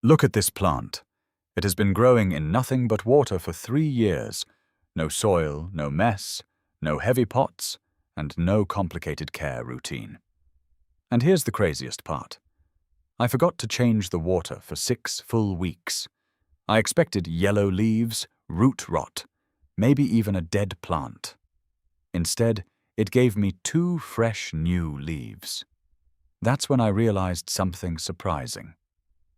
Look at this plant. It has been growing in nothing but water for 3 years. No soil, no mess, no heavy pots, and no complicated care routine. And here's the craziest part. I forgot to change the water for 6 full weeks. I expected yellow leaves, root rot, maybe even a dead plant. Instead, it gave me 2 fresh new leaves. That's when I realized something surprising.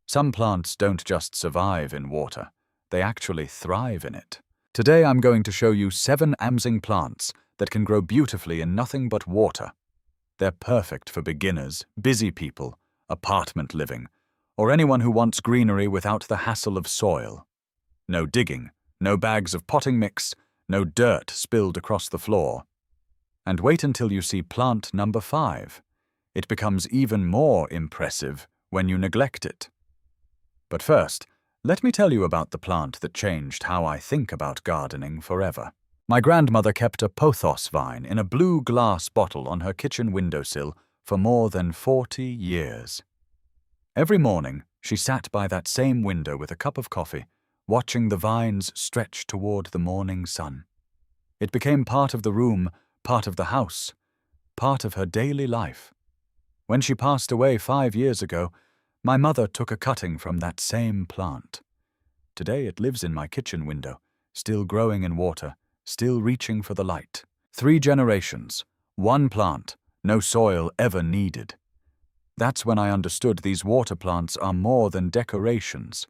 Some plants don't just survive in water, they actually thrive in it. Today I'm going to show you 7 amazing plants that can grow beautifully in nothing but water. They're perfect for beginners, busy people, apartment living, or anyone who wants greenery without the hassle of soil. No digging, no bags of potting mix, no dirt spilled across the floor. And wait until you see plant number 5. It becomes even more impressive when you neglect it. But first, let me tell you about the plant that changed how I think about gardening forever. My grandmother kept a pothos vine in a blue glass bottle on her kitchen windowsill for more than 40 years. Every morning, she sat by that same window with a cup of coffee, watching the vines stretch toward the morning sun. It became part of the room, part of the house, part of her daily life. When she passed away 5 years ago, my mother took a cutting from that same plant. Today it lives in my kitchen window, still growing in water, still reaching for the light. 3 generations, 1 plant, no soil ever needed. That's when I understood these water plants are more than decorations.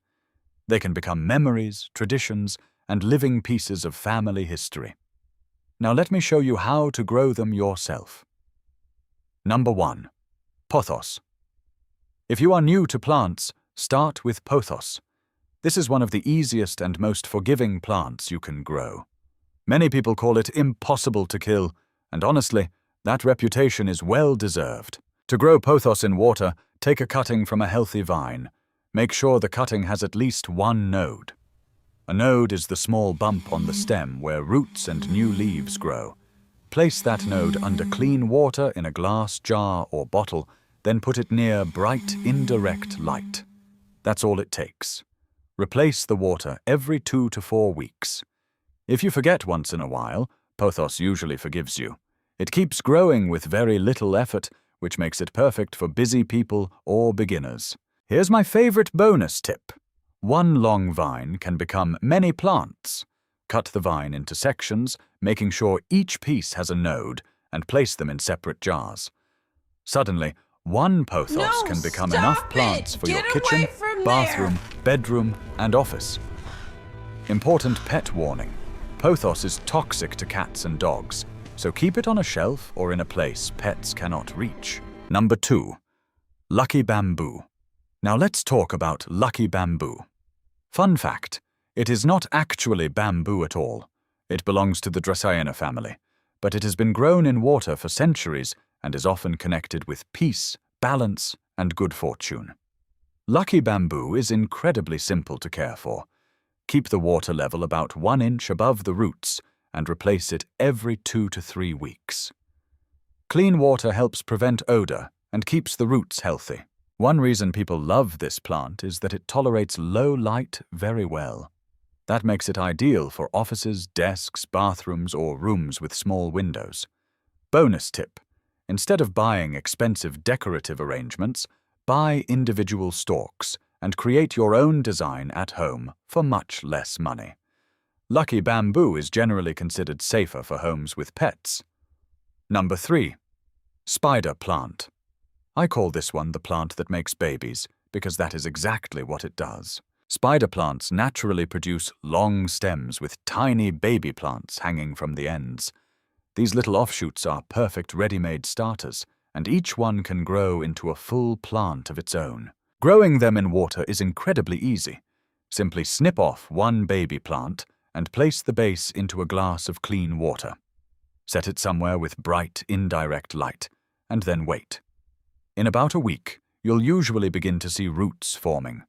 They can become memories, traditions, and living pieces of family history. Now let me show you how to grow them yourself. Number 1. Pothos. If you are new to plants, start with pothos. This is one of the easiest and most forgiving plants you can grow. Many people call it impossible to kill, and honestly, that reputation is well deserved. To grow pothos in water, take a cutting from a healthy vine. Make sure the cutting has at least 1 node. A node is the small bump on the stem where roots and new leaves grow. Place that node under clean water in a glass jar or bottle, then put it near bright, indirect light. That's all it takes. Replace the water every 2 to 4 weeks. If you forget once in a while, pothos usually forgives you. It keeps growing with very little effort, which makes it perfect for busy people or beginners. Here's my favorite bonus tip. 1 long vine can become many plants. Cut the vine into sections, making sure each piece has a node, and place them in separate jars. Suddenly, 1 pothos can become enough plants for your kitchen, bathroom, bedroom, and office. Important pet warning. Pothos is toxic to cats and dogs, so keep it on a shelf or in a place pets cannot reach. Number 2. Lucky bamboo. Now let's talk about lucky bamboo. Fun fact, it is not actually bamboo at all. It belongs to the Tradescantia family, but it has been grown in water for centuries and is often connected with peace, balance, and good fortune. Lucky bamboo is incredibly simple to care for. Keep the water level about 1 inch above the roots and replace it every 2 to 3 weeks. Clean water helps prevent odor and keeps the roots healthy. One reason people love this plant is that it tolerates low light very well. That makes it ideal for offices, desks, bathrooms, or rooms with small windows. Bonus tip. Instead of buying expensive decorative arrangements, buy individual stalks and create your own design at home for much less money. Lucky bamboo is generally considered safer for homes with pets. Number 3. Spider plant. I call this one the plant that makes babies because that is exactly what it does. Spider plants naturally produce long stems with tiny baby plants hanging from the ends. These little offshoots are perfect ready-made starters, and each one can grow into a full plant of its own. Growing them in water is incredibly easy. Simply snip off 1 baby plant and place the base into a glass of clean water. Set it somewhere with bright, indirect light, and then wait. In about a week, you'll usually begin to see roots forming.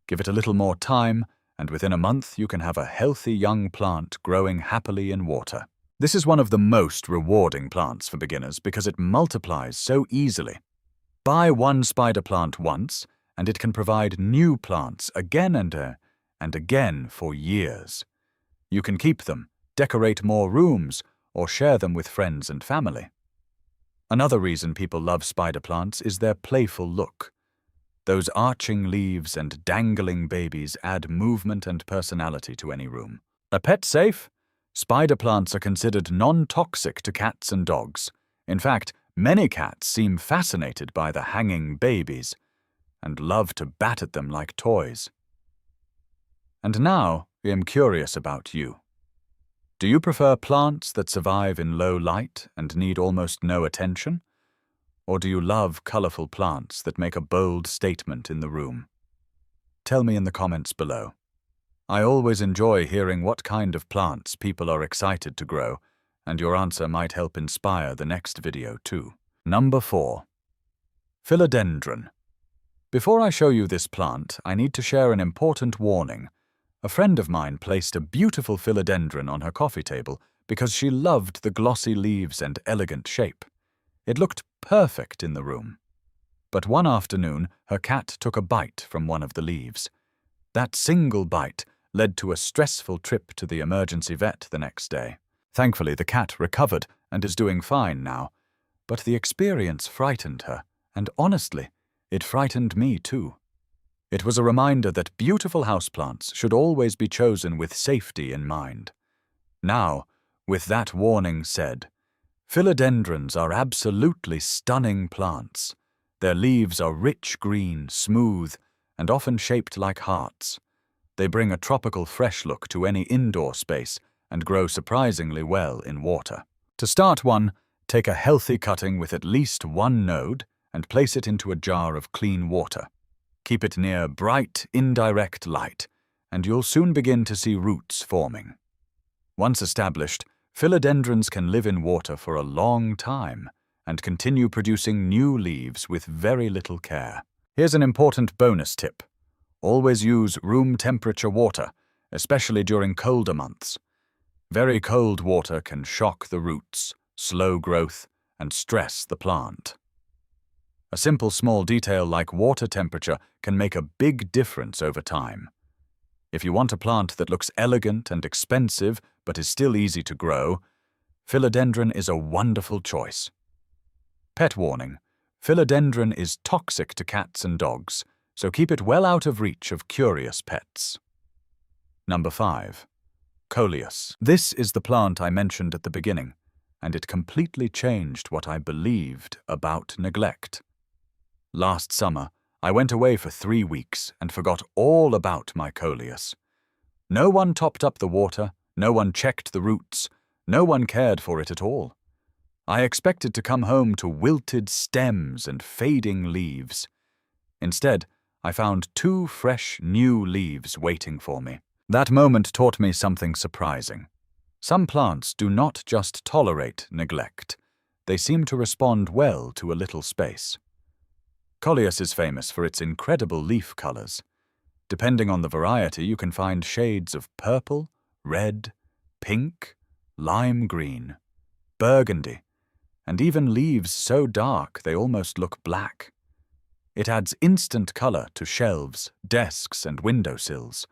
Give it a little more time, and within a month you can have a healthy young plant growing happily in water. This is one of the most rewarding plants for beginners because it multiplies so easily. Buy 1 spider plant once and it can provide new plants again and again for years. You can keep them, decorate more rooms, or share them with friends and family. Another reason people love spider plants is their playful look. Those arching leaves and dangling babies add movement and personality to any room. A pet safe? Spider plants are considered non-toxic to cats and dogs. In fact, many cats seem fascinated by the hanging babies and love to bat at them like toys. And now, I am curious about you. Do you prefer plants that survive in low light and need almost no attention? Or do you love colorful plants that make a bold statement in the room? Tell me in the comments below. I always enjoy hearing what kind of plants people are excited to grow, and your answer might help inspire the next video too. Number 4. Philodendron. Before I show you this plant, I need to share an important warning. A friend of mine placed a beautiful philodendron on her coffee table because she loved the glossy leaves and elegant shape. It looked perfect in the room. But one afternoon, her cat took a bite from one of the leaves. That single bite led to a stressful trip to the emergency vet the next day. Thankfully, the cat recovered and is doing fine now. But the experience frightened her, and honestly, it frightened me too. It was a reminder that beautiful houseplants should always be chosen with safety in mind. Now, with that warning said, philodendrons are absolutely stunning plants. Their leaves are rich green, smooth, and often shaped like hearts. They bring a tropical fresh look to any indoor space and grow surprisingly well in water. To start one, take a healthy cutting with at least one node and place it into a jar of clean water. Keep it near bright, indirect light, and you'll soon begin to see roots forming. Once established, philodendrons can live in water for a long time and continue producing new leaves with very little care. Here's an important bonus tip. Always use room temperature water, especially during colder months. Very cold water can shock the roots, slow growth, and stress the plant. A simple small detail like water temperature can make a big difference over time. If you want a plant that looks elegant and expensive but is still easy to grow, philodendron is a wonderful choice. Pet warning: philodendron is toxic to cats and dogs, so keep it well out of reach of curious pets. Number 5. Coleus. This is the plant I mentioned at the beginning, and it completely changed what I believed about neglect. Last summer, I went away for 3 weeks and forgot all about my Coleus. No one topped up the water, no one checked the roots, no one cared for it at all. I expected to come home to wilted stems and fading leaves. Instead, I found 2 fresh, new leaves waiting for me. That moment taught me something surprising. Some plants do not just tolerate neglect. They seem to respond well to a little space. Coleus is famous for its incredible leaf colors. Depending on the variety, you can find shades of purple, red, pink, lime green, burgundy, and even leaves so dark they almost look black. It adds instant color to shelves, desks, and windowsills.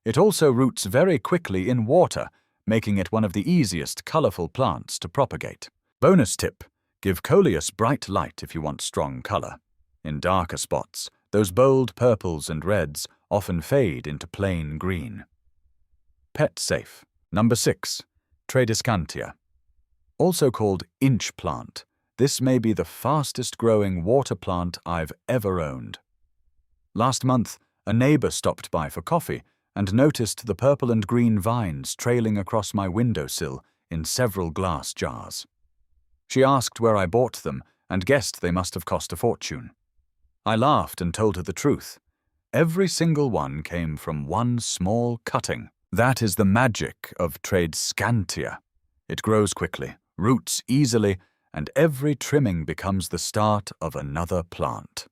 It also roots very quickly in water, making it one of the easiest colorful plants to propagate. Bonus tip: give Coleus bright light if you want strong color. In darker spots, those bold purples and reds often fade into plain green. Pet safe. Number 6. Tradescantia. Also called inch plant, this may be the fastest growing water plant I've ever owned. Last month, a neighbor stopped by for coffee and noticed the purple and green vines trailing across my windowsill in several glass jars. She asked where I bought them and guessed they must have cost a fortune. I laughed and told her the truth. Every single one came from one small cutting. That is the magic of Tradescantia. It grows quickly, roots easily, and every trimming becomes the start of another plant.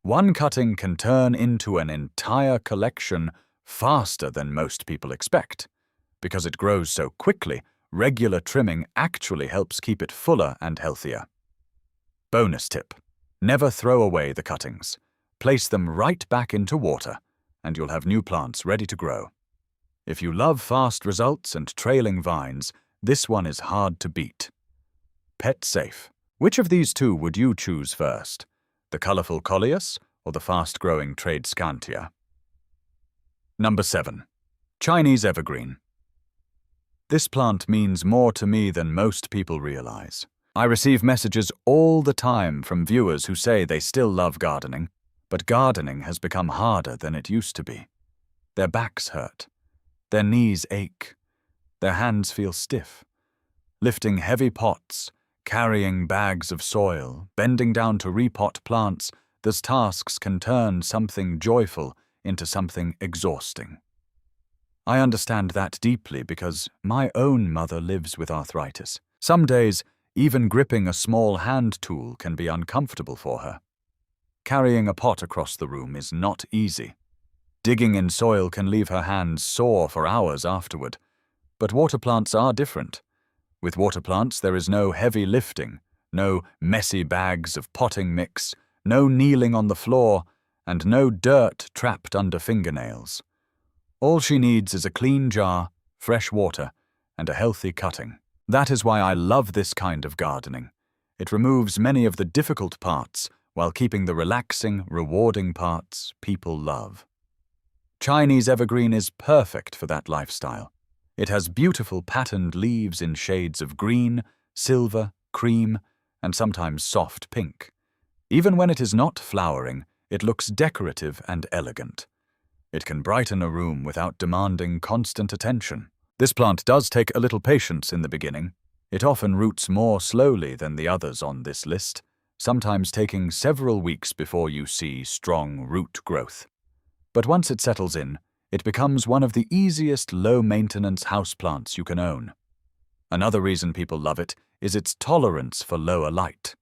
One cutting can turn into an entire collection faster than most people expect. Because it grows so quickly, regular trimming actually helps keep it fuller and healthier. Bonus tip: never throw away the cuttings. place them right back into water, and you'll have new plants ready to grow. If you love fast results and trailing vines, this one is hard to beat. Pet safe. Which of these two would you choose first? The colorful Coleus or the fast-growing Tradescantia? Number 7. Chinese evergreen. This plant means more to me than most people realize. I receive messages all the time from viewers who say they still love gardening, but gardening has become harder than it used to be. Their backs hurt. Their knees ache. Their hands feel stiff. Lifting heavy pots, carrying bags of soil, bending down to repot plants, those tasks can turn something joyful into something exhausting. I understand that deeply because my own mother lives with arthritis. Some days, even gripping a small hand tool can be uncomfortable for her. Carrying a pot across the room is not easy. Digging in soil can leave her hands sore for hours afterward. But water plants are different. With water plants, there is no heavy lifting, no messy bags of potting mix, no kneeling on the floor, and no dirt trapped under fingernails. All she needs is a clean jar, fresh water, and a healthy cutting. That is why I love this kind of gardening. It removes many of the difficult parts while keeping the relaxing, rewarding parts people love. Chinese evergreen is perfect for that lifestyle. It has beautiful patterned leaves in shades of green, silver, cream, and sometimes soft pink. Even when it is not flowering, it looks decorative and elegant. It can brighten a room without demanding constant attention. This plant does take a little patience in the beginning. It often roots more slowly than the others on this list, sometimes taking several weeks before you see strong root growth. But once it settles in, it becomes one of the easiest low-maintenance houseplants you can own. Another reason people love it is its tolerance for lower light.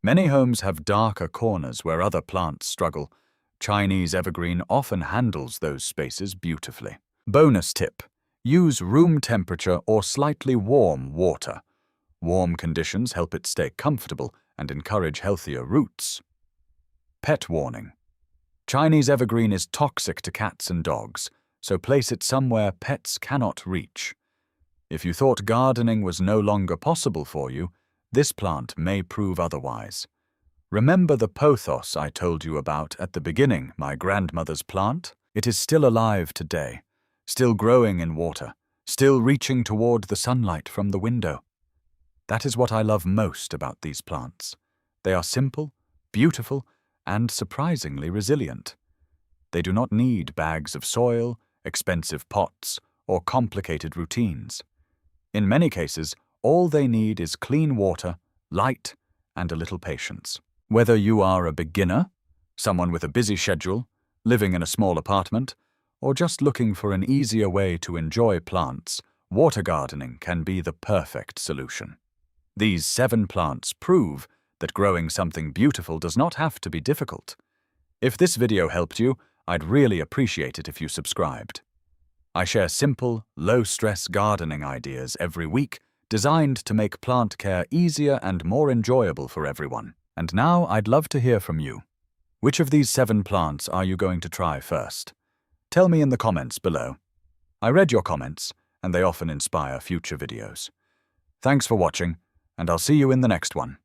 Many homes have darker corners where other plants struggle. Chinese evergreen often handles those spaces beautifully. Bonus tip: use room temperature or slightly warm water. Warm conditions help it stay comfortable and encourage healthier roots. Pet warning: Chinese evergreen is toxic to cats and dogs, so place it somewhere pets cannot reach. If you thought gardening was no longer possible for you, this plant may prove otherwise. Remember the pothos I told you about at the beginning, my grandmother's plant? It is still alive today, still growing in water, still reaching toward the sunlight from the window. That is what I love most about these plants. They are simple, beautiful, and surprisingly resilient. They do not need bags of soil, expensive pots, or complicated routines. In many cases, all they need is clean water, light, and a little patience. Whether you are a beginner, someone with a busy schedule, living in a small apartment, or just looking for an easier way to enjoy plants, water gardening can be the perfect solution. These 7 plants prove that growing something beautiful does not have to be difficult. If this video helped you, I'd really appreciate it if you subscribed. I share simple, low-stress gardening ideas every week, designed to make plant care easier and more enjoyable for everyone. And now I'd love to hear from you. Which of these 7 plants are you going to try first? Tell me in the comments below. I read your comments, and they often inspire future videos. Thanks for watching, and I'll see you in the next one.